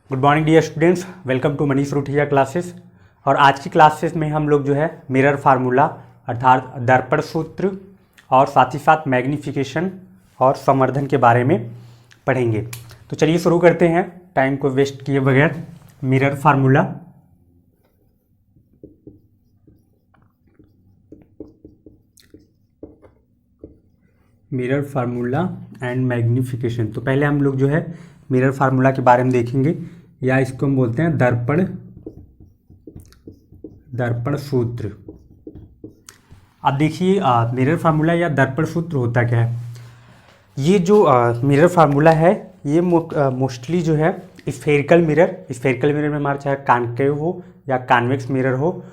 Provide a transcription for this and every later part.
Good morning dear students, welcome to Manish Ruthiya classes. और आज की क्लासेस में हम लोग जो है मिरर फार्मूला अर्थात दर्पण सूत्र और साथ ही साथ मैग्नीफिकेशन और संवर्धन के बारे में पढ़ेंगे। तो चलिए शुरू करते हैं टाइम को वेस्ट किए बगैर। Mirror formula, mirror formula and magnification. तो पहले हम लोग जो है मिरर फार्मूला के बारे में देखेंगे, या इसको हम बोलते हैं दर्पण सूत्र। अब देखिए मिरर फार्मूला या दर्पण सूत्र होता क्या है। ये जो मिरर फार्मूला है ये मोस्टली जो है स्फेरिकल मिरर में हमारा चाहे कॉन्केव हो या कॉन्वेक्स मिरर हो,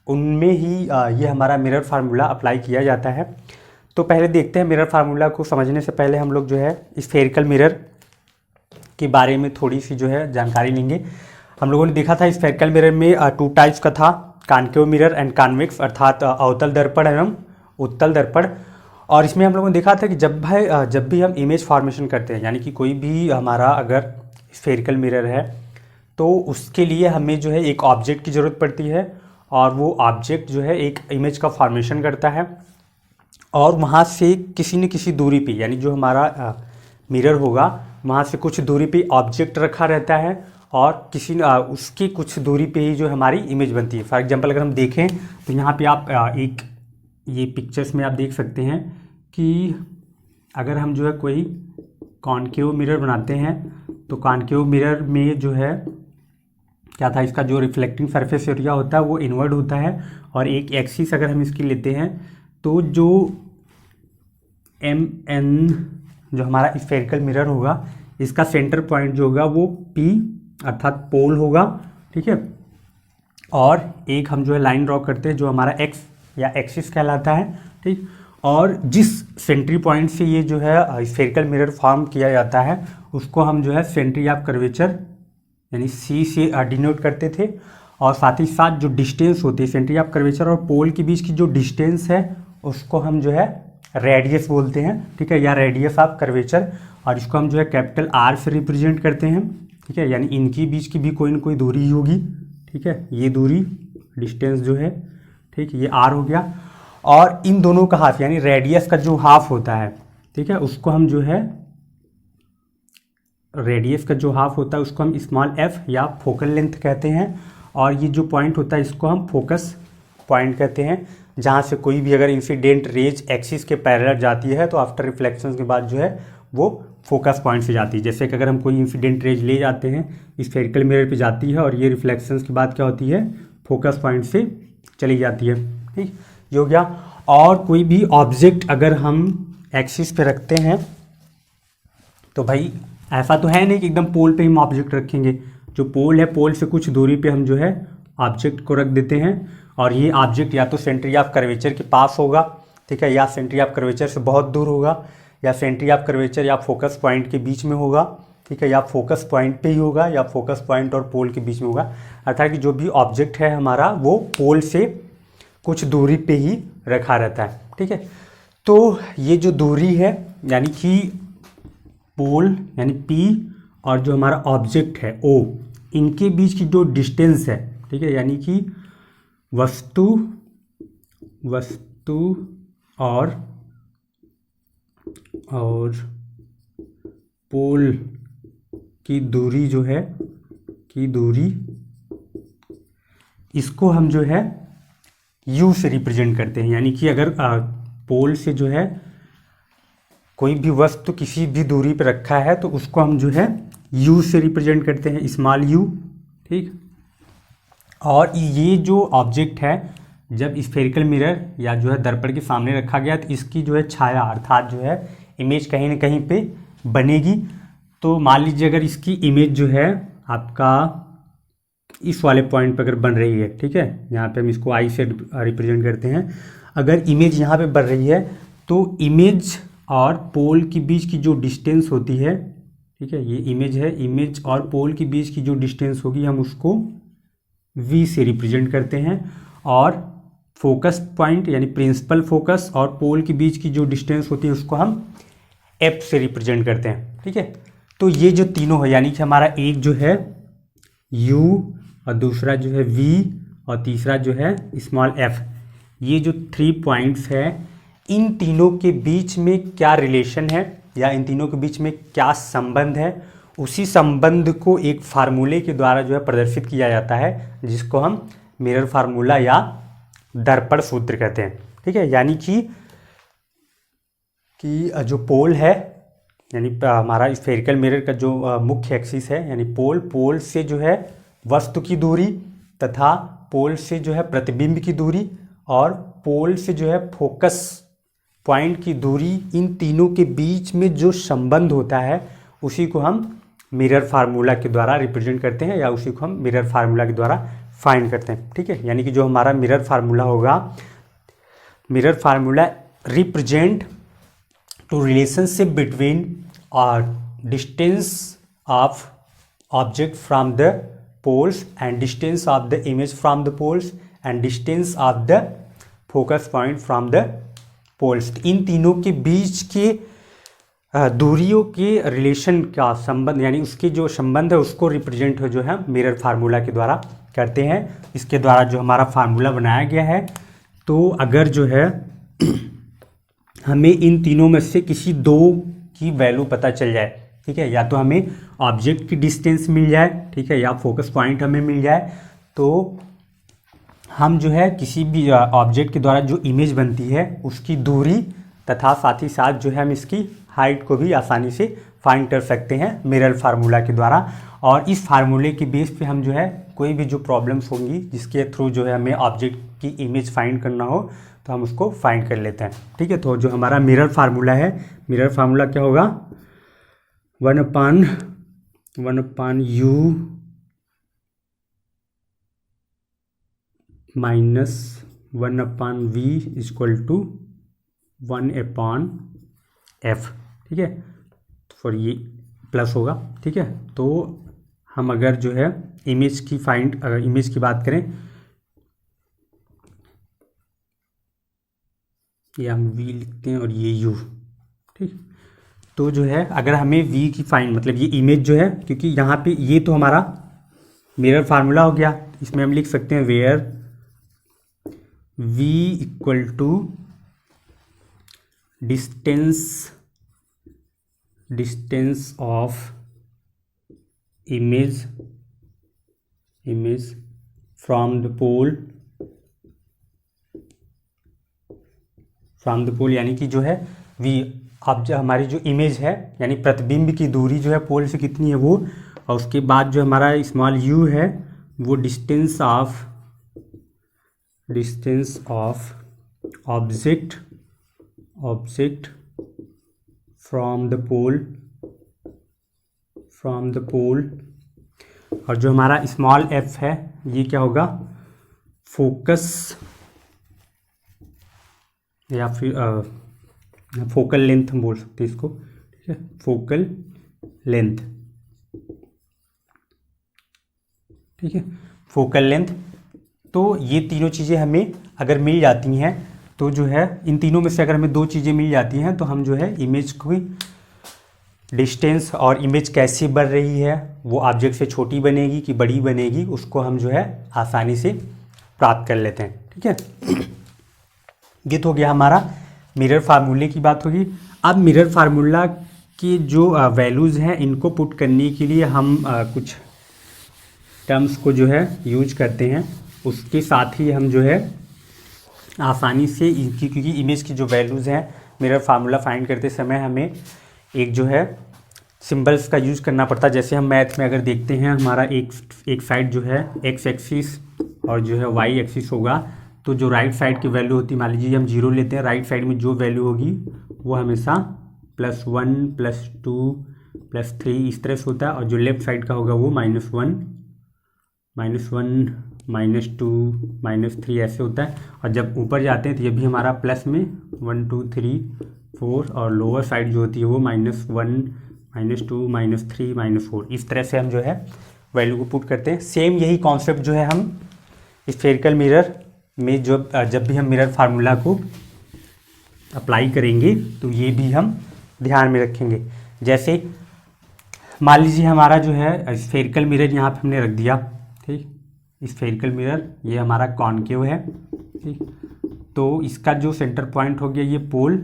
उनमें ही ये हमारा मिरर फार्मूला अप्लाई किया जाता है। तो पहले देखते हैं मिरर फार्मूला को समझने से पहले हम लोग जो है स्फेरिकल मिरर के बारे में थोड़ी सी जो है जानकारी लेंगे। हम लोगों ने देखा था स्फेरिकल मिरर में टू टाइप्स का था, कॉन्केव मिरर एंड कॉन्वेक्स अर्थात अवतल दर्पण एवं उत्तल दर्पण। और इसमें हम लोगों ने देखा था कि जब भी हम इमेज फॉर्मेशन करते हैं, यानी कि कोई भी हमारा अगर स्फेरिकल मिरर है तो उसके लिए हमें जो है एक ऑब्जेक्ट की ज़रूरत पड़ती है, और वो ऑब्जेक्ट जो है एक इमेज का फॉर्मेशन करता है, और वहाँ से किसी न किसी दूरी पे, यानी जो हमारा मिरर होगा वहाँ से कुछ दूरी पे ऑब्जेक्ट रखा रहता है, और उसकी कुछ दूरी पे ही जो हमारी इमेज बनती है। फॉर एग्जांपल अगर हम देखें तो यहाँ पे आप ये पिक्चर्स में आप देख सकते हैं कि अगर हम जो है कोई कॉन्केव मिरर बनाते हैं तो कॉन्केव मिरर में जो है क्या था, इसका जो रिफ्लेक्टिंग सरफेस एरिया होता है वो इनवर्ड होता है, और एक एक्सिस अगर हम इसकी लेते हैं तो जो MN जो हमारा स्फेरिकल मिरर होगा इसका सेंटर पॉइंट जो होगा वो P अर्थात पोल होगा, ठीक है। और एक हम जो है लाइन ड्रॉ करते हैं जो हमारा X या एक्सिस कहलाता है, ठीक। और जिस सेंट्री पॉइंट से ये जो है स्फेरिकल मिरर फॉर्म किया जाता है उसको हम जो है सेंट्री ऑफ कर्वेचर यानी C से डिनोट करते थे। और साथ ही साथ जो डिस्टेंस होती है सेंट्री ऑफ कर्वेचर और पोल के बीच की जो डिस्टेंस है उसको हम जो है रेडियस बोलते हैं, ठीक है, या रेडियस ऑफ कर्वेचर। और इसको हम जो है कैपिटल R से रिप्रेजेंट करते हैं, ठीक है, यानी इनकी बीच की भी कोई ना कोई दूरी होगी, ठीक है। ये दूरी डिस्टेंस जो है, ठीक, ये R हो गया। और इन दोनों का हाफ यानी रेडियस का जो हाफ होता है, ठीक है, उसको हम जो है रेडियस का जो हाफ होता है उसको हम स्मॉल f या फोकल लेंथ कहते हैं। और ये जो पॉइंट होता है इसको हम फोकस पॉइंट कहते हैं, जहाँ से कोई भी अगर इंसिडेंट रेज एक्सिस के पैरेलल जाती है तो आफ्टर रिफ्लेक्शन के बाद जो है वो फोकस पॉइंट से जाती है। जैसे कि अगर हम कोई इंसिडेंट रेज ले जाते हैं स्फेरिकल मिरर पे जाती है और ये रिफ्लेक्शन के बाद क्या होती है, फोकस पॉइंट से चली जाती है, ठीक, ये हो गया। और कोई भी ऑब्जेक्ट अगर हम एक्सिस पे रखते हैं तो भाई ऐसा तो है नहीं कि एकदम पोल पे हम ऑब्जेक्ट रखेंगे। जो पोल है पोल से कुछ दूरी पे हम जो है ऑब्जेक्ट को रख देते हैं, और ये ऑब्जेक्ट या तो सेंट्री ऑफ कर्वेचर के पास होगा, ठीक है, या सेंट्री ऑफ कर्वेचर से बहुत दूर होगा, या सेंट्री ऑफ कर्वेचर या फोकस पॉइंट के बीच में होगा, ठीक है, या फोकस पॉइंट पे ही होगा, या फोकस पॉइंट और पोल के बीच में होगा। अर्थात कि जो भी ऑब्जेक्ट है हमारा वो पोल से कुछ दूरी पे ही रखा रहता है, ठीक है। तो ये जो दूरी है यानी कि पोल यानी P और जो हमारा ऑब्जेक्ट है O, इनके बीच की जो डिस्टेंस है, ठीक है, यानी कि वस्तु और पोल की दूरी जो है इसको हम जो है U से रिप्रेजेंट करते हैं। यानी कि अगर पोल से जो है कोई भी वस्तु किसी भी दूरी पर रखा है तो उसको हम जो है U से रिप्रेजेंट करते हैं, स्मॉल u, ठीक। और ये जो ऑब्जेक्ट है जब स्फेरिकल मिरर या जो है दर्पण के सामने रखा गया तो इसकी जो है छाया अर्थात जो है इमेज कहीं ना कहीं पे बनेगी। तो मान लीजिए अगर इसकी इमेज जो है आपका इस वाले पॉइंट पर अगर बन रही है, ठीक है, यहाँ पे हम इसको I से रिप्रेजेंट करते हैं। अगर इमेज यहाँ पे बन रही है तो इमेज और पोल के बीच की जो डिस्टेंस होती है, ठीक है, ये इमेज है, इमेज और पोल के बीच की जो डिस्टेंस होगी हम उसको V से रिप्रेजेंट करते हैं। और फोकस पॉइंट यानी प्रिंसिपल फोकस और पोल के बीच की जो डिस्टेंस होती है उसको हम F से रिप्रेजेंट करते हैं, ठीक है। तो ये जो तीनों है यानी कि हमारा एक जो है u और दूसरा जो है v और तीसरा जो है स्मॉल f, ये जो 3 पॉइंट्स है इन तीनों के बीच में क्या रिलेशन है या इन तीनों के बीच में क्या संबंध है, उसी संबंध को एक फार्मूले के द्वारा जो है प्रदर्शित किया जाता है, जिसको हम मिरर फार्मूला या दर्पण सूत्र कहते हैं। ठीक है, यानी कि जो पोल है यानी हमारा स्फेरिकल मिरर का जो मुख्य एक्सिस है यानी पोल से जो है वस्तु की दूरी तथा पोल से जो है प्रतिबिंब की दूरी और पोल से जो है फोकस पॉइंट की दूरी, इन तीनों के बीच में जो संबंध होता है उसी को हम मिरर फार्मूला के द्वारा रिप्रेजेंट करते हैं या उसी को हम मिरर फार्मूला के द्वारा फाइंड करते हैं। ठीक है, यानी कि जो हमारा मिरर फार्मूला होगा, mirror formula represent to relationship between और distance of object from the poles and distance of the image from the poles and distance of the focus point from the poles. इन तीनों के बीच के दूरियों के relation का संबंध यानी उसके जो संबंध है उसको रिप्रेजेंट जो है मिरर फार्मूला के द्वारा करते हैं। इसके द्वारा जो हमारा फार्मूला बनाया गया है, तो अगर जो है हमें इन तीनों में से किसी दो की वैल्यू पता चल जाए, ठीक है, या तो हमें ऑब्जेक्ट की डिस्टेंस मिल जाए, ठीक है, या फोकस पॉइंट हमें मिल जाए, तो हम जो है किसी भी ऑब्जेक्ट के द्वारा जो इमेज बनती है उसकी दूरी तथा साथ ही साथ जो है हम इसकी हाइट को भी आसानी से फाइंड कर सकते हैं मिरर फार्मूला के द्वारा। और इस फार्मूले के बेस पे हम जो है कोई भी जो प्रॉब्लम्स होंगी जिसके थ्रू जो है हमें ऑब्जेक्ट की इमेज फाइंड करना हो तो हम उसको फाइंड कर लेते हैं। ठीक है, तो जो हमारा मिरर फार्मूला है, मिरर फार्मूला क्या होगा, 1/1/u minus 1/v equal to 1/f। ठीक है, फॉर ये प्लस होगा। ठीक है, तो हम अगर जो है इमेज की बात करें, ये हम v लिखते हैं और ये u। ठीक, तो जो है अगर हमें v की फाइंड मतलब ये इमेज जो है, क्योंकि यहाँ पे ये तो हमारा मिरर फार्मूला हो गया, इसमें हम लिख सकते हैं where v equal to distance of image from the pole यानी कि जो है v, अब जो हमारी जो इमेज है यानी प्रतिबिंब की दूरी जो है पोल से कितनी है वो, और उसके बाद जो हमारा स्मॉल u है वो distance of object from the pole, और जो हमारा स्मॉल f है ये क्या होगा, फोकस या फिर फोकल लेंथ हम बोल सकते हैं इसको। ठीक है, फोकल लेंथ। ठीक है, फोकल लेंथ। तो ये तीनों चीज़ें हमें अगर मिल जाती हैं तो जो है इन तीनों में से अगर हमें दो चीज़ें मिल जाती हैं तो हम जो है इमेज की डिस्टेंस और इमेज कैसी बढ़ रही है, वो ऑब्जेक्ट से छोटी बनेगी कि बड़ी बनेगी, उसको हम जो है आसानी से प्राप्त कर लेते हैं। ठीक है, ये तो हो गया हमारा मिरर फार्मूले की बात होगी। अब मिरर फार्मूला की जो वैल्यूज़ हैं इनको पुट करने के लिए हम कुछ टर्म्स को जो है यूज करते हैं, उसके साथ ही हम जो है आसानी से क्योंकि इमेज की जो वैल्यूज़ हैं मिरर फार्मूला फाइंड करते समय हमें एक जो है सिंबल्स का यूज़ करना पड़ता है। जैसे हम मैथ में अगर देखते हैं हमारा एक साइड जो है एक्स एक्सिस और जो है वाई एक्सिस होगा, तो जो राइट साइड की वैल्यू होती है, मान लीजिए हम 0 लेते हैं, राइट साइड में जो वैल्यू होगी वो हमेशा +1 +2 +3 इस तरह से होता है, और जो लेफ्ट साइड का होगा वो -1 -2 -3 ऐसे होता है। और जब ऊपर जाते हैं तो ये भी हमारा प्लस में 1 2 3 4, और लोअर साइड जो होती है वो -1 -2 -3 -4, इस तरह से हम जो है वैल्यू को पुट करते हैं। सेम यही कॉन्सेप्ट जो है हम स्फेरिकल मिरर में जब भी हम मिरर फार्मूला को अप्लाई करेंगे तो ये भी हम ध्यान में रखेंगे। जैसे मान लीजिए हमारा जो है स्फेरिकल मिरर यहाँ पे हमने रख दिया, ठीक। स्फेरिकल मिरर ये हमारा कॉनकेव है, ठीक। तो इसका जो सेंटर पॉइंट हो गया ये पोल।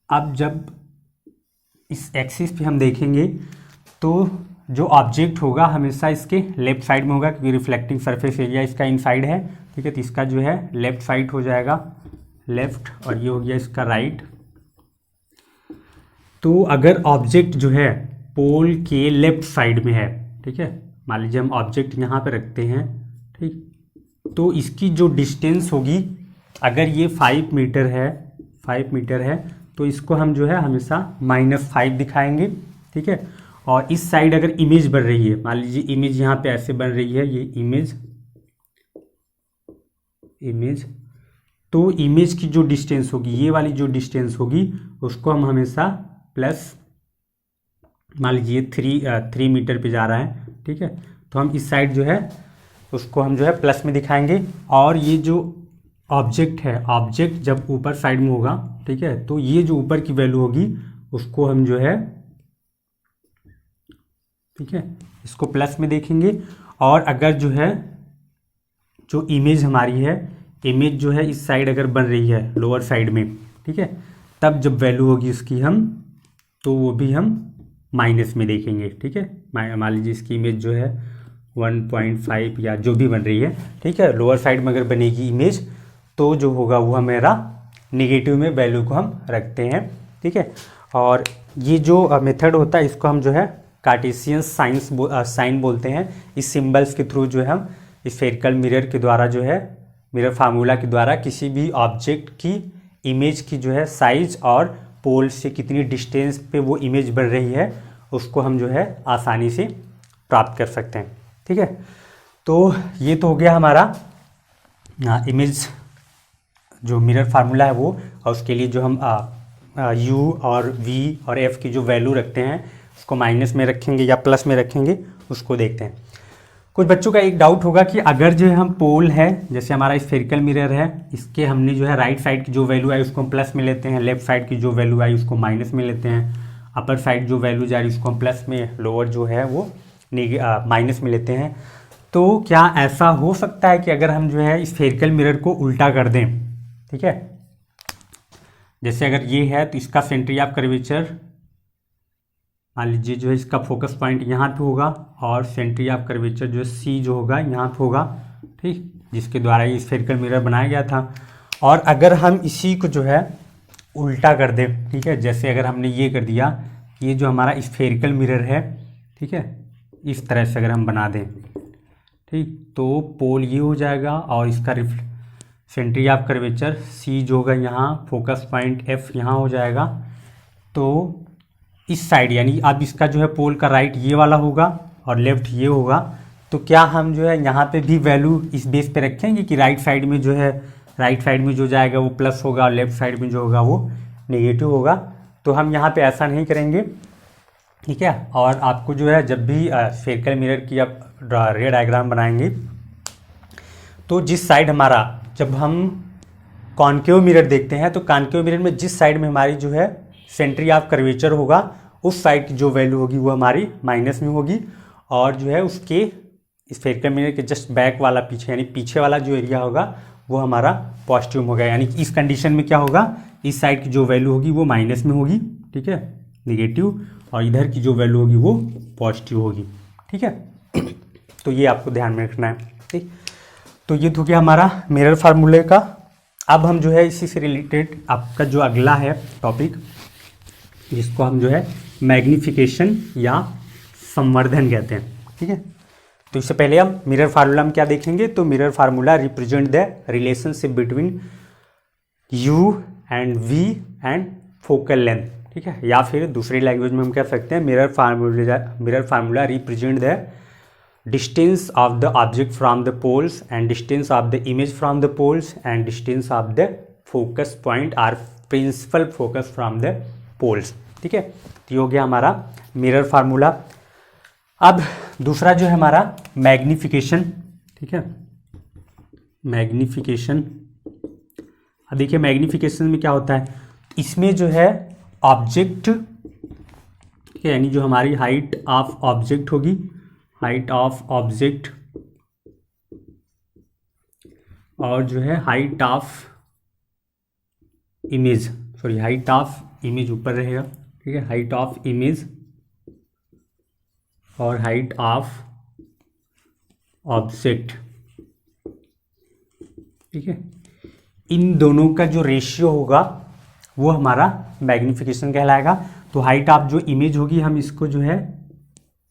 अब जब इस एक्सिस पे हम देखेंगे तो जो ऑब्जेक्ट होगा हमेशा इसके लेफ्ट साइड में होगा, क्योंकि रिफ्लेक्टिंग सरफेस एरिया इसका इनसाइड है, ठीक है। तो इसका जो है लेफ्ट साइड हो जाएगा, लेफ्ट, और ये हो गया इसका राइट। तो अगर ऑब्जेक्ट जो है पोल के लेफ्ट साइड में है, ठीक है, मान लीजिए हम ऑब्जेक्ट यहाँ पे रखते हैं, ठीक, तो इसकी जो डिस्टेंस होगी, अगर ये 5 मीटर है, 5 मीटर है, तो इसको हम जो है हमेशा -5 दिखाएंगे, ठीक है। और इस साइड अगर इमेज बन रही है, मान लीजिए इमेज यहाँ पे ऐसे बन रही है, ये इमेज, तो इमेज की जो डिस्टेंस होगी, ये वाली जो डिस्टेंस होगी, उसको हम हमेशा प्लस, मान लीजिए 3 मीटर पे जा रहा है, ठीक है, तो हम इस साइड जो है उसको हम जो है प्लस में दिखाएंगे। और ये जो ऑब्जेक्ट है, ऑब्जेक्ट जब ऊपर साइड में होगा, ठीक है, तो ये जो ऊपर की वैल्यू होगी उसको हम जो है, ठीक है, इसको प्लस में देखेंगे। और अगर जो है जो इमेज हमारी है, इमेज जो है इस साइड अगर बन रही है लोअर साइड में, ठीक है, तब जब वैल्यू होगी इसकी हम, तो वो भी हम माइनस में देखेंगे, ठीक है। मान लीजिए इसकी इमेज जो है 1.5 या जो भी बन रही है, ठीक है, लोअर साइड में अगर बनेगी इमेज, तो जो होगा वो हमारा नेगेटिव में वैल्यू को हम रखते हैं, ठीक है। और ये जो मेथड होता है इसको हम जो है कार्टेशियन साइन बोलते हैं। इस सिंबल्स के थ्रू जो है हम स्फेरिकल मिरर के द्वारा जो है, मिरर फार्मूला के द्वारा किसी भी ऑब्जेक्ट की इमेज की जो है साइज और पोल से कितनी डिस्टेंस पे वो इमेज बन रही है, उसको हम जो है आसानी से प्राप्त कर सकते हैं, ठीक है। तो ये तो हो गया हमारा इमेज जो मिरर फार्मूला है वो, और उसके लिए जो हम u और v और f की जो वैल्यू रखते हैं उसको माइनस में रखेंगे या प्लस में रखेंगे, उसको देखते हैं। कुछ बच्चों का एक डाउट होगा कि अगर जो है हम पोल है, जैसे हमारा स्फेरिकल मिरर है, इसके हमने जो है राइट साइड की जो वैल्यू आई उसको हम प्लस में लेते हैं, लेफ्ट साइड की जो वैल्यू आई उसको माइनस में लेते हैं, अपर साइड जो वैल्यू जा रही है उसको हम प्लस में, लोअर जो है वो माइनस में लेते हैं। तो क्या ऐसा हो सकता है कि अगर हम जो है स्फेरिकल मिरर को उल्टा कर दें, ठीक है, जैसे अगर ये है तो इसका सेंटर ऑफ कर्वेचर मान लीजिए जो है इसका फोकस पॉइंट यहाँ पे होगा, और सेंटर ऑफ कर्वेचर जो है सी जो होगा यहाँ पे होगा, ठीक, जिसके द्वारा ये स्फेरिकल मिरर बनाया गया था। और अगर हम इसी को जो है उल्टा कर दें, ठीक है, जैसे अगर हमने ये कर दिया, ये जो हमारा स्फेरिकल मिरर है, ठीक है, इस तरह से अगर हम बना दें, ठीक, तो पोल ये हो जाएगा और इसका सेंटर ऑफ कर्वेचर सी जो होगा यहाँ, फोकस पॉइंट एफ यहाँ हो जाएगा। तो इस साइड यानी अब इसका जो है पोल का राइट ये वाला होगा और लेफ्ट ये होगा। तो क्या हम जो है यहाँ पे भी वैल्यू इस बेस पे रखेंगे कि राइट साइड में जो है, राइट साइड में जो जाएगा वो प्लस होगा और लेफ्ट साइड में जो होगा वो नेगेटिव होगा? तो हम यहाँ पे ऐसा नहीं करेंगे, ठीक है। और आपको जो है जब भी स्फेरिकल मिरर की आप रे डायग्राम बनाएंगे तो जिस साइड हमारा, जब हम कॉनकेव मिरर देखते हैं तो कॉनकेव मिरर में जिस साइड में हमारी जो है सेंटर ऑफ कर्वेचर होगा उस साइड की जो वैल्यू होगी वो हमारी माइनस में होगी, और जो है उसके स्फेरिकल मिरर के जस्ट बैक वाला पीछे यानी पीछे वाला जो एरिया होगा वो हमारा पॉजिटिव होगा। यानी कि इस कंडीशन में क्या होगा, इस साइड की जो वैल्यू होगी वो माइनस में होगी, ठीक है, नेगेटिव, और इधर की जो वैल्यू होगी वो पॉजिटिव होगी, ठीक है। तो ये आपको ध्यान में रखना है, ठीक। तो ये तो गया हमारा मिरर फार्मूले का। अब हम जो है इसी से रिलेटेड आपका जो अगला है टॉपिक, जिसको हम जो है मैग्निफिकेशन या संवर्धन कहते हैं, ठीक है। तो इससे पहले हम मिरर फार्मूला में क्या देखेंगे, तो mirror formula represent the relationship between u and v and focal length, ठीक है। या फिर दूसरी लैंग्वेज में हम कह सकते हैं mirror formula represent the distance of the object from the poles and distance of the image from the poles and distance of the focus point or principal focus from the poles, ठीक है। तो ये हो गया हमारा mirror formula. अब दूसरा जो है हमारा मैग्निफिकेशन, ठीक है, मैग्निफिकेशन। अब देखिए मैग्निफिकेशन में क्या होता है, इसमें जो है ऑब्जेक्ट, ठीक है, यानी जो हमारी हाइट ऑफ ऑब्जेक्ट होगी, हाइट ऑफ ऑब्जेक्ट, और जो है height of image, sorry height of image ऊपर रहेगा, ठीक है, हाइट ऑफ इमेज और हाइट ऑफ ऑब्जेक्ट, ठीक है, इन दोनों का जो रेशियो होगा वो हमारा मैग्नीफिकेशन कहलाएगा। तो हाइट ऑफ जो इमेज होगी हम इसको जो है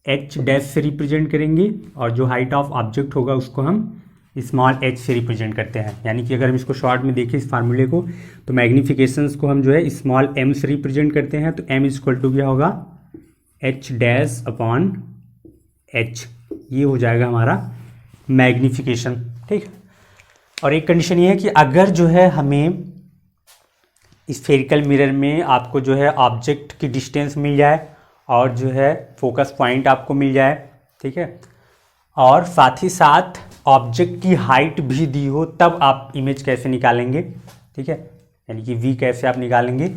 h डैश से रिप्रेजेंट करेंगे, और जो हाइट ऑफ ऑब्जेक्ट होगा उसको हम स्मॉल h से रिप्रेजेंट करते हैं। यानी कि अगर हम इसको शॉर्ट में देखें इस फार्मूले को, तो मैग्नीफिकेशंस को हम जो है स्मॉल m से रिप्रेजेंट करते हैं। तो m इक्वल टू क्या होगा, h डैश अपॉन h, ये हो जाएगा हमारा मैग्नीफिकेशन, ठीक। और एक कंडीशन ये है कि अगर जो है हमें स्फेरिकल मिरर में आपको जो है ऑब्जेक्ट की डिस्टेंस मिल जाए और जो है फोकस पॉइंट आपको मिल जाए, ठीक है, और साथ ही साथ ऑब्जेक्ट की हाइट भी दी हो, तब आप इमेज कैसे निकालेंगे, ठीक है, यानी कि v कैसे आप निकालेंगे।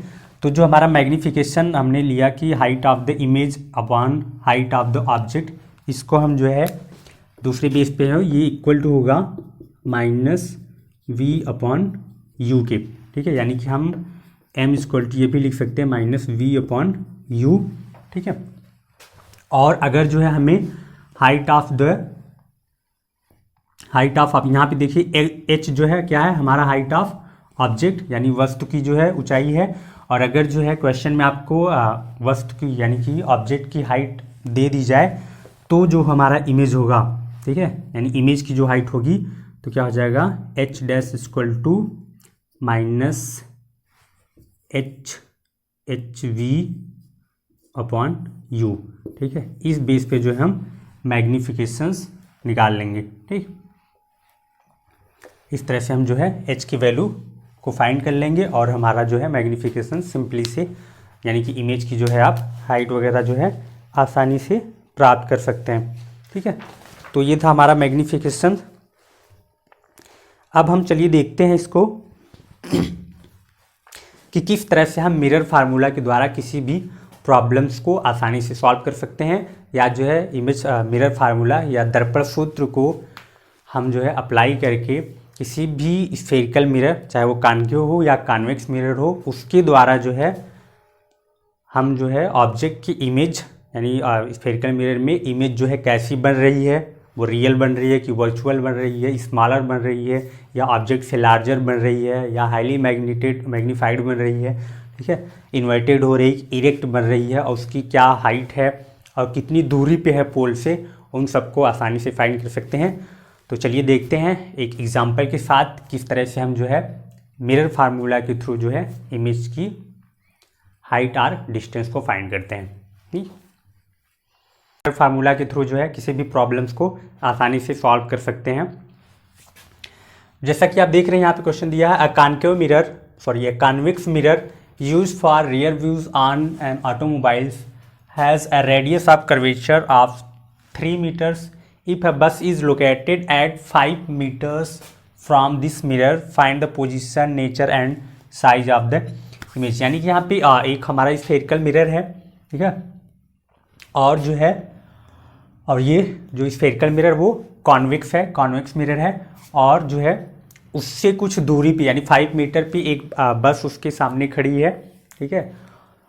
तो जो हमारा मैग्नीफिकेशन हमने लिया कि height of the image upon height of the object, इसको हम जो है दूसरे बेस पे है, ये इक्वल टू होगा माइनस v अपॉन यू के, ठीक है, यानी कि हम m इक्वल टू ये भी लिख सकते हैं माइनस v अपॉन यू, ठीक है। और अगर जो है हमें हाइट ऑफ आप यहाँ पे देखिए h जो है क्या है, हमारा हाइट ऑफ ऑब्जेक्ट यानी वस्तु की जो है ऊंचाई है। और अगर जो है क्वेश्चन में आपको वस्तु की यानी कि ऑब्जेक्ट की हाइट दे दी जाए, तो जो हमारा इमेज होगा, ठीक है, यानी इमेज की जो हाइट होगी, तो क्या हो जाएगा h dash equal to minus h v upon u, ठीक है। इस बेस पे जो है हम मैग्नीफिकेशंस निकाल लेंगे, ठीक। इस तरह से हम जो है h की वैल्यू को फाइंड कर लेंगे और हमारा जो है मैग्नीफिकेशन सिंपली से यानी कि इमेज की जो है आप हाइट वगैरह जो है आसानी से प्राप्त कर सकते हैं, ठीक है। तो ये था हमारा मैग्नीफिकेशन। अब हम चलिए देखते हैं इसको कि किस तरह से हम मिरर फार्मूला के द्वारा किसी भी प्रॉब्लम्स को आसानी से सॉल्व कर सकते हैं, या जो है इमेज मिरर फार्मूला या दर्पण सूत्र को हम जो है अप्लाई करके किसी भी स्फेरिकल मिरर, चाहे वो कॉन्केव हो या कॉन्वेक्स मिरर हो, उसके द्वारा जो है हम जो है ऑब्जेक्ट की इमेज यानी स्फेरिकल मिरर में इमेज जो है कैसी बन रही है, वो रियल बन रही है कि वर्चुअल बन रही है, स्मॉलर बन रही है या ऑब्जेक्ट से लार्जर बन रही है या हाईली मैग्नीफाइड बन रही है, ठीक है, इन्वर्टेड हो रही, इरेक्ट बन रही है, और उसकी क्या हाइट है और कितनी दूरी पे है पोल से, उन सबको आसानी से फाइंड कर सकते हैं। तो चलिए देखते हैं एक एग्जांपल के साथ किस तरह से हम जो है मिरर फार्मूला के थ्रू जो है इमेज की हाइट और डिस्टेंस को फाइंड करते हैं। मिरर फार्मूला के थ्रू जो है किसी भी प्रॉब्लम्स को आसानी से सॉल्व कर सकते हैं। जैसा कि आप देख रहे हैं यहाँ पे क्वेश्चन दिया है, a convex mirror used for rear views on an automobiles has a radius of curvature of 3 meters. If a bus is located at 5 meters from this mirror, find the position, nature and size of the image। यानी कि यहाँ पे एक हमारा spherical mirror है, ठीक है, और जो है और ये जो स्फेरिकल मिरर वो कॉन्वेक्स मिरर है, और जो है उससे कुछ दूरी पे यानी 5 मीटर पे एक बस उसके सामने खड़ी है, ठीक है,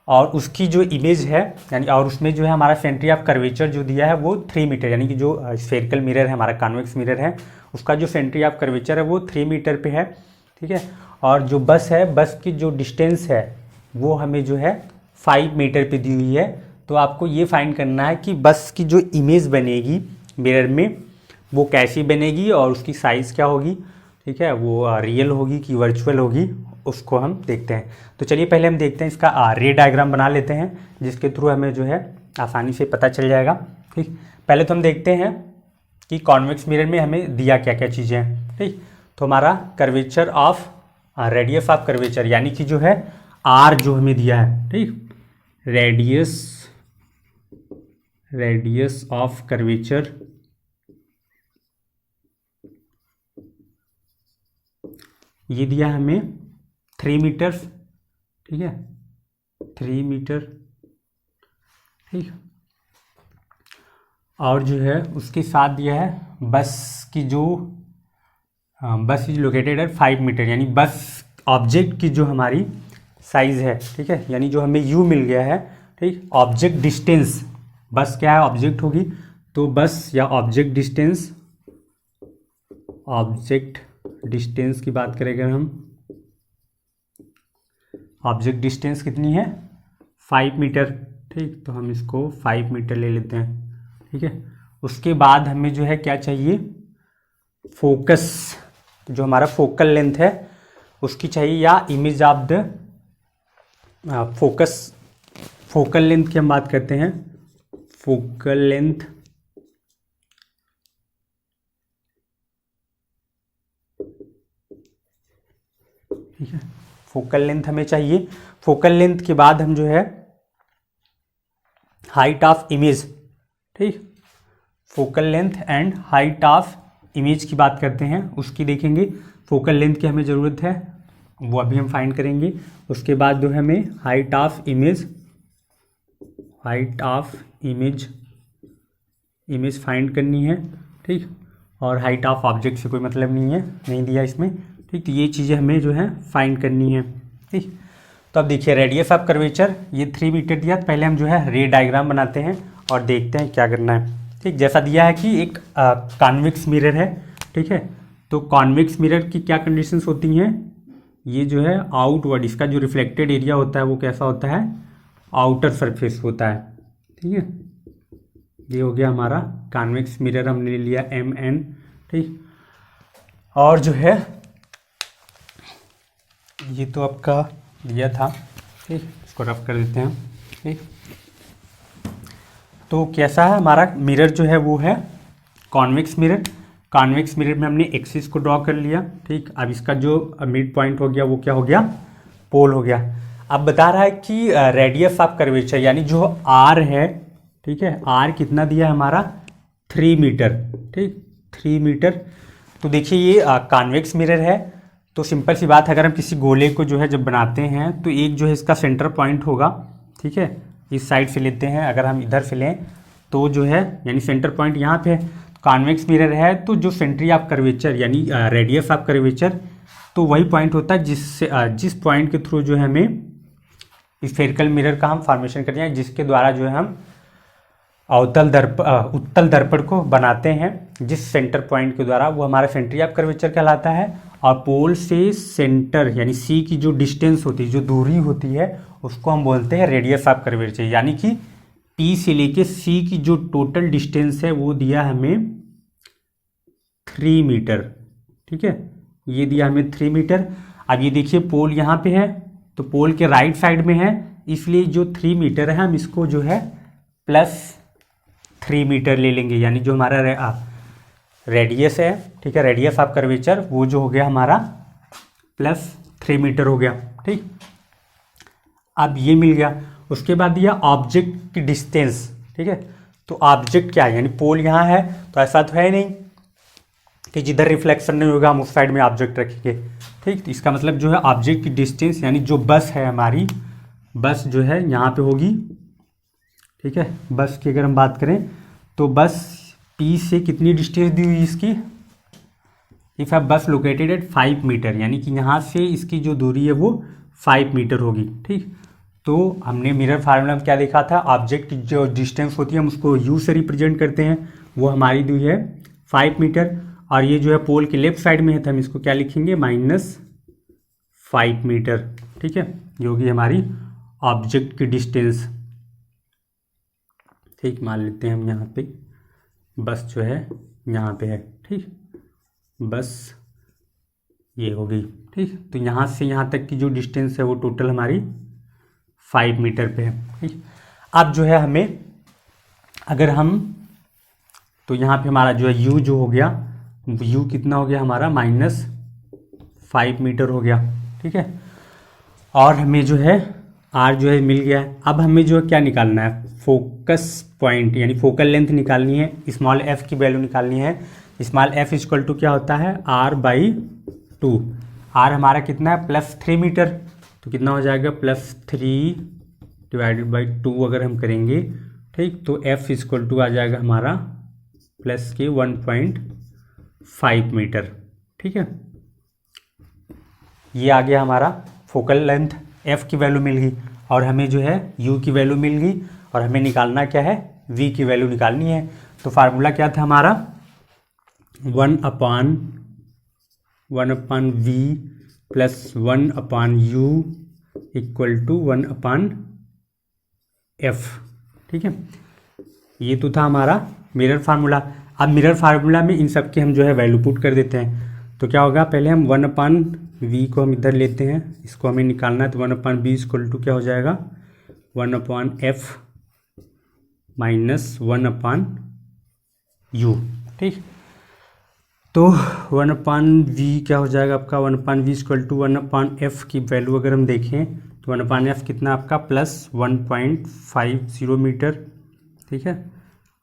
और उसकी जो इमेज है यानी और उसमें जो है हमारा सेंट्री ऑफ कर्वेचर जो दिया है वो 3 मीटर, यानी कि जो स्फेरिकल मिरर है हमारा कॉन्वेक्स मिरर है उसका जो सेंट्री ऑफ कर्वेचर है वो 3 मीटर पे है, ठीक है, और जो बस है, बस की जो डिस्टेंस है वो हमें जो है 5 मीटर पे दी हुई है। तो आपको ये फाइंड करना है कि बस की जो इमेज बनेगी मिरर में वो कैसी बनेगी और उसकी साइज़ क्या होगी, ठीक है, वो रियल होगी कि वर्चुअल होगी, उसको हम देखते हैं। तो चलिए पहले हम देखते हैं इसका रे डायग्राम बना लेते हैं, जिसके थ्रू हमें जो है आसानी से पता चल जाएगा, ठीक। पहले तो हम देखते हैं कि कॉन्वेक्स मिरर में हमें दिया क्या क्या चीज़ें हैं, ठीक। तो हमारा curvature of radius of curvature यानी कि जो है आर जो हमें दिया है, ठीक, रेडियस ऑफ कर्वेचर ये दिया हमें 3 मीटर, ठीक है, 3 मीटर, ठीक। और जो है उसके साथ यह है बस की जो बस इज लोकेटेड एट 5 मीटर, यानी बस ऑब्जेक्ट की जो हमारी साइज़ है, ठीक है, यानी जो हमें यू मिल गया है, ठीक। ऑब्जेक्ट डिस्टेंस, बस क्या है, ऑब्जेक्ट होगी, तो बस या ऑब्जेक्ट डिस्टेंस की बात करें अगर हम, ऑब्जेक्ट डिस्टेंस कितनी है 5 मीटर, ठीक। तो हम इसको 5 मीटर ले लेते हैं, ठीक है। उसके बाद हमें जो है क्या चाहिए, फोकस, जो हमारा फोकल लेंथ है उसकी चाहिए, या image of the focal length की हम बात करते हैं, फोकल लेंथ, ठीक है। फोकल लेंथ हमें चाहिए। फोकल लेंथ के बाद हम जो है हाइट ऑफ इमेज, ठीक, focal length and height of image की बात करते हैं, उसकी देखेंगे। फोकल लेंथ की हमें ज़रूरत है, वो अभी हम फाइंड करेंगे। उसके बाद जो हमें हाइट ऑफ इमेज फाइंड करनी है, ठीक। और हाइट ऑफ ऑब्जेक्ट से कोई मतलब नहीं है, नहीं दिया इसमें, ठीक। तो ये चीज़ें हमें जो है फाइंड करनी है, ठीक। तो अब देखिए रेडियस ऑफ कर्वेचर ये 3 मीटर दिया, तो पहले हम जो है रे डायग्राम बनाते हैं और देखते हैं क्या करना है, ठीक। जैसा दिया है कि एक कॉन्वेक्स मिरर है, ठीक है। तो कॉन्वेक्स मिरर की क्या कंडीशंस होती हैं, ये जो है आउटवर्ड, इसका जो रिफ्लेक्टेड एरिया होता है वो कैसा होता है, आउटर सरफेस होता है, ठीक है। ये हो गया हमारा कॉन्वेक्स मिरर, हमने ले लिया MN, ठीक। और जो है ये तो आपका दिया था, ठीक, इसको रफ कर देते हैं, ठीक। तो कैसा है हमारा मिरर जो है वो है कॉन्वेक्स मिरर। कॉन्वेक्स मिरर में हमने एक्सिस को ड्रॉ कर लिया, ठीक। अब इसका जो मिड पॉइंट हो गया वो क्या हो गया, पोल हो गया। अब बता रहा है कि रेडियस ऑफ कर्वेचर, यानी जो R है, ठीक है, R कितना दिया है हमारा 3 मीटर, ठीक, 3 मीटर। तो देखिए ये कॉन्वेक्स मिरर है, तो सिंपल सी बात है, अगर हम किसी गोले को जो है जब बनाते हैं तो एक जो है इसका सेंटर पॉइंट होगा, ठीक है, इस साइड से लेते हैं, अगर हम इधर से लें तो जो है यानी सेंटर पॉइंट यहाँ पे है, कॉन्वेक्स मिरर है, तो जो सेंट्री ऑफ कर्वेचर यानी रेडियस ऑफ कर्वेचर, तो वही पॉइंट होता है जिससे जिस पॉइंट के थ्रू जो है हमें स्फेरिकल मिरर का हम फॉर्मेशन करते हैं, जिसके द्वारा जो है हम उत्तल दर्पण को बनाते हैं, जिस सेंटर पॉइंट के द्वारा, वो हमारा सेंट्री ऑफ कर्वेचर कहलाता है। और पोल से सेंटर यानी सी की जो डिस्टेंस होती है, जो दूरी होती है, उसको हम बोलते हैं रेडियस ऑफ कर्वेचर, यानी कि पी से लेके सी की जो टोटल डिस्टेंस है वो दिया हमें 3 मीटर, ठीक है, ये दिया हमें 3 मीटर। अब ये देखिए पोल यहाँ पे है, तो पोल के राइट साइड में है, इसलिए जो 3 मीटर है हम इसको जो है +3 मीटर ले लेंगे, यानी जो हमारा रेडियस है, ठीक है, रेडियस ऑफ कर्वेचर, वो जो हो गया हमारा +3 मीटर हो गया, ठीक। अब ये मिल गया। उसके बाद दिया ऑब्जेक्ट की डिस्टेंस, ठीक है। तो ऑब्जेक्ट क्या है, यानी पोल यहाँ है, तो ऐसा तो है नहीं कि जिधर रिफ्लेक्शन नहीं होगा हम उस साइड में ऑब्जेक्ट रखेंगे, ठीक। तो इसका मतलब जो है ऑब्जेक्ट की डिस्टेंस, यानी जो बस है हमारी, बस जो है यहाँ पे होगी, ठीक है। बस की अगर हम बात करें तो बस P से कितनी डिस्टेंस दी हुई इसकी, इफ़ बस लोकेटेड एट 5 मीटर, यानी कि यहाँ से इसकी जो दूरी है वो 5 मीटर होगी, ठीक। तो हमने मिरर फार्मूला में क्या देखा था, ऑब्जेक्ट की जो डिस्टेंस होती है हम उसको U से रिप्रेजेंट करते हैं, वो हमारी दी है 5 मीटर। और ये जो है पोल के लेफ्ट साइड में है, तो हम इसको क्या लिखेंगे, -5 मीटर, ठीक है, ये होगी हमारी ऑब्जेक्ट की डिस्टेंस, ठीक। मान लेते हैं हम यहाँ पे बस जो है यहाँ पे है, ठीक, बस ये होगी, ठीक। तो यहाँ से यहाँ तक की जो डिस्टेंस है वो टोटल हमारी 5 मीटर पे है, ठीक। अब जो है हमें अगर हम, तो यहाँ पे हमारा जो है U जो हो गया, U कितना हो गया हमारा -5 मीटर हो गया, ठीक है। और हमें जो है R जो है मिल गया है। अब हमें जो है क्या निकालना है, फोकस पॉइंट यानी फोकल लेंथ निकालनी है, स्मॉल f की वैल्यू निकालनी है। स्मॉल f इक्वल टू क्या होता है, R/2। R हमारा कितना है +3 मीटर, तो कितना हो जाएगा +3 / 2 अगर हम करेंगे ठीक। तो एफ इक्वल टू आ जाएगा हमारा प्लस के 1.5 मीटर। ठीक है, ये आ गया हमारा फोकल लेंथ। एफ की वैल्यू मिल गई और हमें जो है यू की वैल्यू मिल गई और हमें निकालना क्या है, वी की वैल्यू निकालनी है। तो फार्मूला क्या था हमारा, 1/1 v plus 1 u equal to 1/f। ठीक है, ये तो था हमारा मिरर फार्मूला। अब मिरर फार्मूला में इन सब की हम जो है वैल्यू पुट कर देते हैं। तो क्या होगा, पहले हम 1/v को हम इधर लेते हैं, इसको हमें निकालना है। तो 1/v इक्वल टू क्या हो जाएगा, 1/f माइनस 1/u। ठीक, तो 1/v क्या हो जाएगा आपका, 1/v इक्वल टू 1/f की वैल्यू अगर हम देखें तो 1/f कितना आपका प्लस 1.50 मीटर। ठीक है,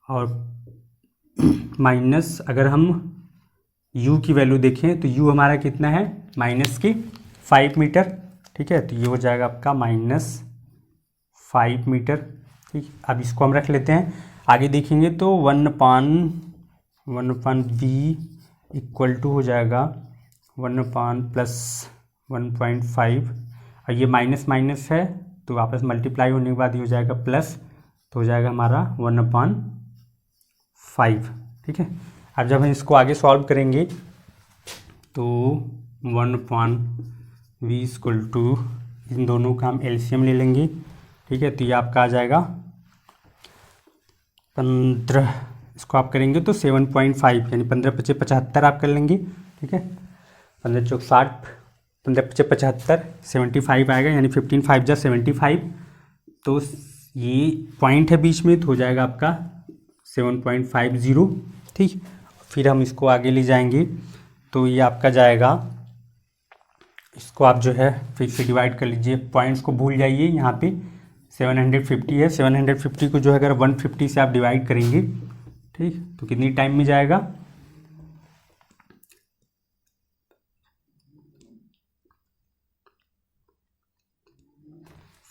और माइनस अगर हम u की वैल्यू देखें तो u हमारा कितना है, माइनस की 5 मीटर। ठीक है, तो ये हो जाएगा आपका -5 मीटर। ठीक, अब इसको हम रख लेते हैं। आगे देखेंगे तो 1/v इक्वल टू हो जाएगा 1 प्लस 1.5 और ये माइनस माइनस है तो वापस मल्टीप्लाई होने के बाद ये हो जाएगा प्लस, तो हो जाएगा हमारा 1/5। ठीक है, अब जब हम इसको आगे सॉल्व करेंगे तो 1/v इक्वल टू इन दोनों का हम एलसीएम ले लेंगे। ठीक है, तो ये आपका आ जाएगा 15, इसको आप करेंगे तो 7.5 यानी 15×5 = 75 आप कर लेंगे। ठीक है, 15×4 = 60, 15×5 = 75, 75 आएगा यानी 15×5 = 75। तो ये पॉइंट है बीच में, तो हो जाएगा आपका 7.50। ठीक, फिर हम इसको आगे ले जाएंगे तो ये आपका जाएगा, इसको आप जो है फिर से डिवाइड कर लीजिए, पॉइंट्स को भूल जाइए। यहाँ पे 750 है, 750 को जो है अगर 150 से आप डिवाइड करेंगे, ठीक, तो कितनी टाइम में जाएगा,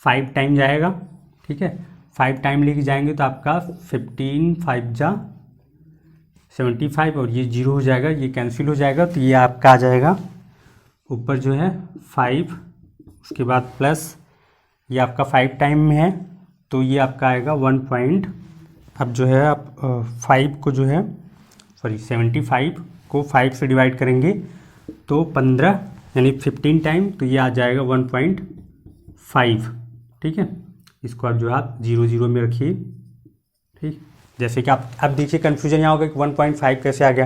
5 टाइम जाएगा। ठीक है, 5 टाइम लेके जाएंगे तो आपका 15×5 = 75 और ये 0 हो जाएगा, ये कैंसिल हो जाएगा। तो ये आपका आ जाएगा ऊपर जो है 5, उसके बाद प्लस ये आपका 5 टाइम में है तो ये आपका आएगा 1 पॉइंट। अब जो है आप 5 को जो है 75 को 5 से डिवाइड करेंगे तो 15 यानी 15 टाइम, तो ये आ जाएगा 1.5। ठीक है, इसको आप जो है 0 में रखिए। ठीक, जैसे कि आप अब देखिए कन्फ्यूजन यहाँ होगा कि 1.5 कैसे आ गया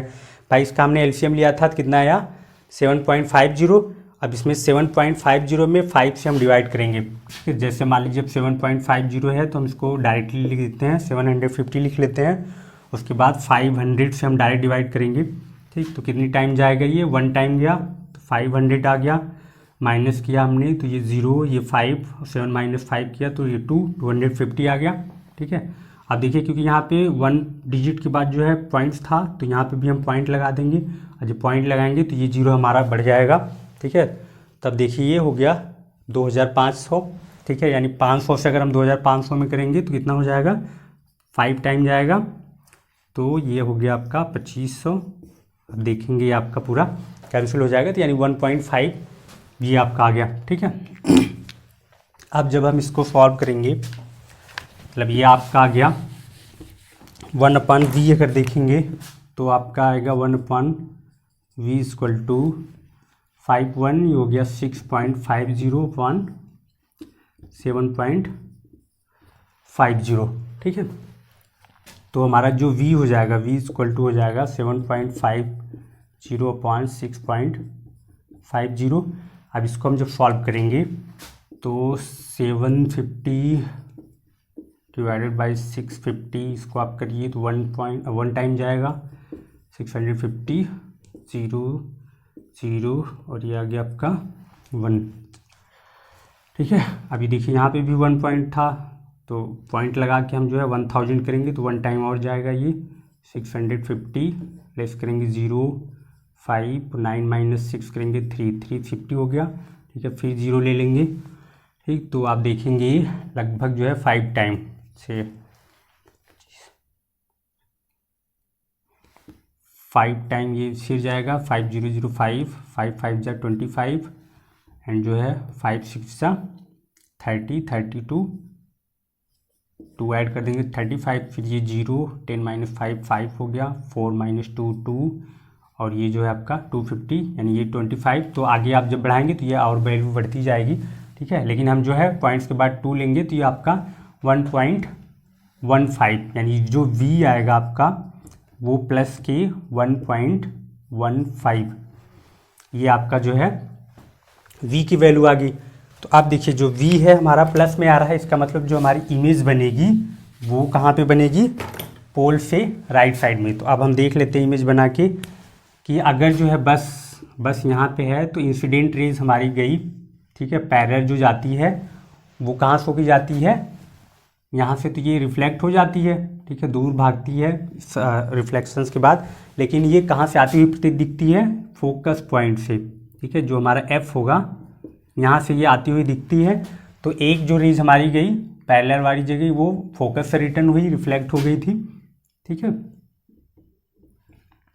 भाई, इसका हमने एलसीएम लिया था तो कितना आया 7.50। अब इसमें 7.50 में 5 से हम डिवाइड करेंगे। ठीक, जैसे मान लीजिए जब 7.50 है तो हम इसको डायरेक्टली लिख देते हैं, 750 लिख लेते हैं, उसके बाद 500 से हम डायरेक्ट डिवाइड करेंगे। ठीक, तो कितनी टाइम जाएगा, ये 1 टाइम गया तो 500 आ गया, माइनस किया हमने तो ये 0, ये 5, 7 - 5 किया तो ये 250 आ गया। ठीक है, अब देखिए क्योंकि यहाँ पे 1 डिजिट के बाद जो है पॉइंट्स था तो यहाँ पे भी हम पॉइंट लगा देंगे और जब पॉइंट लगाएंगे तो ये 0 हमारा बढ़ जाएगा। ठीक है, तब देखिए ये हो गया 2500। ठीक है, यानी 500 से अगर हम 2500 में करेंगे तो कितना हो जाएगा, 5 टाइम जाएगा तो ये हो गया आपका 2500। अब देखेंगे ये आपका पूरा कैंसिल हो जाएगा, तो यानी 1.5 ये आपका आ गया। ठीक है, अब जब हम इसको सॉल्व करेंगे मतलब ये आपका आ गया 1/v, अगर देखेंगे तो आपका आएगा 1/v इक्वल टू 51, ये हो गया 6.50/7.50। ठीक है, तो हमारा जो v हो जाएगा, v इक्वल टू हो जाएगा 7.50/6.50। अब इसको हम जब सॉल्व करेंगे तो 750 डिवाइडेड बाई 650, इसको आप करिए तो 1 टाइम जाएगा, 650 0 और ये आ गया आपका 1। ठीक है, अभी देखिए यहाँ पे भी 1 पॉइंट था तो पॉइंट लगा के हम जो है 1000 करेंगे तो 1 टाइम और जाएगा, ये 650 लेस करेंगे 0 5 9 - 6 करेंगे 350 हो गया। ठीक है, फिर 0 ले लेंगे। ठीक, तो आप देखेंगे लगभग जो है 5 टाइम से 5 टाइम ये फिर जाएगा 5005, 5 5 जा 25 एंड जो है 5 6 जा 30, 32 2 ऐड कर देंगे 35, फिर ये 0 10 - 5 5 हो गया, 4 - 2 2 और ये जो है आपका 250 यानी ये 25। तो आगे आप जब बढ़ाएंगे तो ये और वैल्यू बढ़ती जाएगी, ठीक है। लेकिन हम जो है पॉइंट्स के बाद 2 लेंगे तो ये आपका 1.15 यानी जो v आएगा आपका वो प्लस के 1.15 ये आपका जो है v की वैल्यू आ गई। तो आप देखिए जो v है हमारा प्लस में आ रहा है, इसका मतलब जो हमारी इमेज बनेगी वो कहाँ पे बनेगी, पोल से राइट साइड में। तो अब हम देख लेते हैं इमेज बना के कि अगर जो है बस यहाँ पे है तो इंसिडेंट रेज हमारी गई, ठीक है, पैरेलल जो जाती है वो कहाँ से होकर जाती है, यहाँ से, तो ये रिफ्लेक्ट हो जाती है, ठीक है, दूर भागती है रिफ्लेक्शंस के बाद। लेकिन ये कहाँ से आती हुई दिखती है, फोकस पॉइंट से, ठीक है, जो हमारा एफ होगा यहाँ से ये आती हुई दिखती है। तो एक जो रेज हमारी गई पैरेलल वाली जगह वो फोकस से रिटर्न हुई, रिफ्लेक्ट हो गई थी, ठीक है,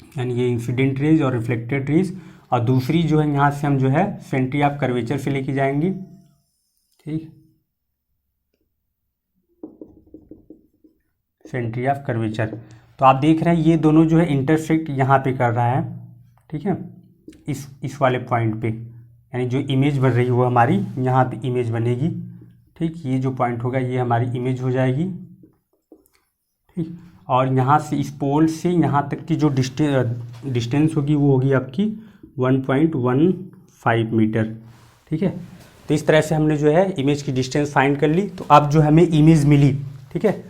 यानी ये इंसिडेंट रेज और रिफ्लेक्टेड रेज। और दूसरी जो है यहाँ से हम जो है सेंट्री ऑफ कर्वेचर से लेके जाएंगे, ठीक, सेंट्री ऑफ कर्वेचर। तो आप देख रहे हैं ये दोनों जो है इंटरसेक्ट यहाँ पे कर रहा है, ठीक है, इस वाले पॉइंट पे, यानी जो इमेज बन रही है वो हमारी यहाँ पे इमेज बनेगी, ठीक, ये जो पॉइंट होगा ये हमारी इमेज हो जाएगी, ठीक। और यहाँ से इस पोल से यहाँ तक की जो डिस्टेंस होगी वो होगी आपकी 1.15 मीटर, ठीक है। तो इस तरह से हमने जो है इमेज की डिस्टेंस फाइंड कर ली। तो अब जो हमें इमेज मिली, ठीक है,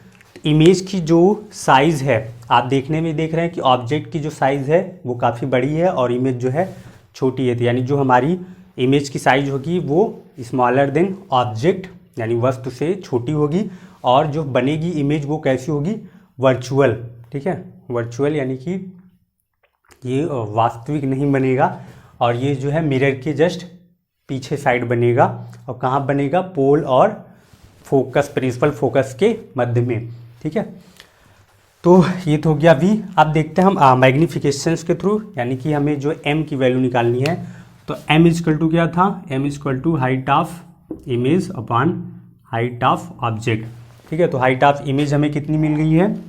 इमेज की जो साइज़ है आप देखने में देख रहे हैं कि ऑब्जेक्ट की जो साइज़ है वो काफ़ी बड़ी है और इमेज जो है छोटी है। तो यानी जो हमारी इमेज की साइज़ होगी वो स्मॉलर देन ऑब्जेक्ट यानी वस्तु से छोटी होगी। और जो बनेगी इमेज वो कैसी होगी, वर्चुअल, ठीक है, वर्चुअल यानी कि ये वास्तविक नहीं बनेगा। और ये जो है मिरर के जस्ट पीछे साइड बनेगा। और कहाँ बनेगा, पोल और फोकस, प्रिंसिपल फोकस के मध्य में, ठीक है। तो ये तो हो गया v। अब देखते हैं हम मैग्नीफिकेशंस के थ्रू, यानी कि हमें जो m की वैल्यू निकालनी है। तो m इक्वल टू क्या था, m equal to height of image upon height of object, ठीक है। तो हाइट ऑफ इमेज हमें कितनी मिल गई है,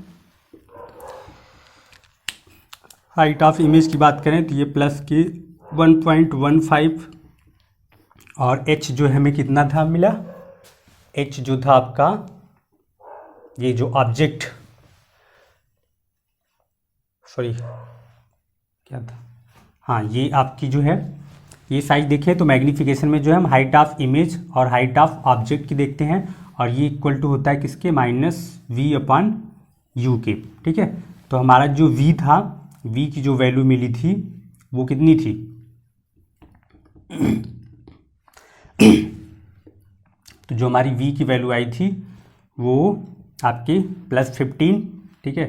हाइट ऑफ इमेज की बात करें तो ये प्लस के 1.15 और h जो है हमें कितना था मिला, h जो था आपका ये जो ऑब्जेक्ट, सॉरी क्या था, हाँ, ये आपकी जो है ये साइज देखें तो मैग्नीफिकेशन में जो है हम हाइट ऑफ इमेज और हाइट ऑफ ऑब्जेक्ट की देखते हैं। और ये इक्वल टू होता है किसके, -v/u के, ठीक है। तो हमारा जो v था, v की जो वैल्यू मिली थी वो कितनी थी तो जो हमारी v की वैल्यू आई थी वो आपकी +15, ठीक है।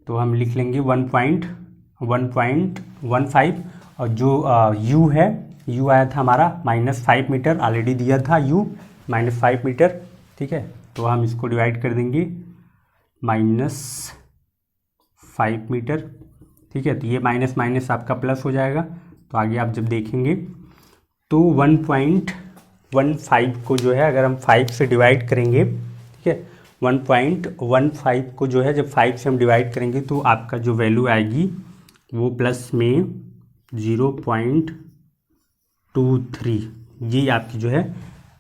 तो हम लिख लेंगे 1.15 और जो u है, u आया था हमारा -5 मीटर, ऑलरेडी दिया था u -5 मीटर, ठीक है। तो हम इसको डिवाइड कर देंगे -5 मीटर, ठीक है। तो ये माइनस माइनस आपका प्लस हो जाएगा। तो आगे आप जब देखेंगे तो 1.15 को जो है अगर हम 5 से डिवाइड करेंगे, ठीक है, 1.15 को जो है जब 5 से हम डिवाइड करेंगे तो आपका जो वैल्यू आएगी वो प्लस में 0.23, ये आपकी जो है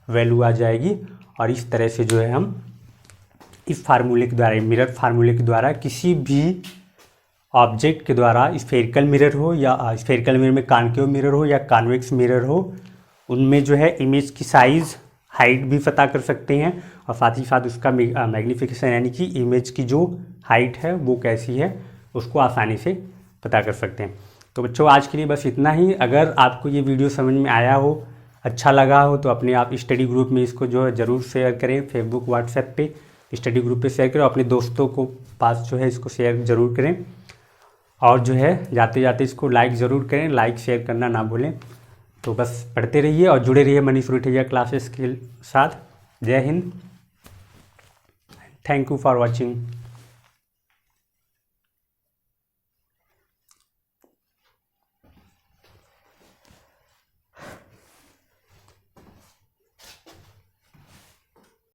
वैल्यू आ जाएगी। और इस तरह से जो है हम इस फार्मूले के द्वारा, मिरर फार्मूले के द्वारा किसी भी ऑब्जेक्ट के द्वारा, स्फेरिकल मिरर हो या स्फेरिकल मिरर में कॉन्केव मिरर हो या कॉन्वेक्स मिरर हो, उनमें जो है इमेज की साइज़, हाइट भी पता कर सकते हैं और साथ ही साथ उसका मैग्नीफिकेशन यानी कि इमेज की जो हाइट है वो कैसी है उसको आसानी से पता कर सकते हैं। तो बच्चों आज के लिए बस इतना ही। अगर आपको ये वीडियो समझ में आया हो, अच्छा लगा हो तो अपने आप स्टडी ग्रुप में इसको जो है ज़रूर शेयर करें, फेसबुक व्हाट्सएप पे स्टडी ग्रुप पे शेयर करें, अपने दोस्तों को पास जो है इसको शेयर ज़रूर करें। और जो है जाते जाते इसको लाइक ज़रूर करें, लाइक शेयर करना ना भूलें। तो बस पढ़ते रहिए और जुड़े रहिए मनीष रुठैया क्लासेस के साथ। जय Hind, thank you for watching.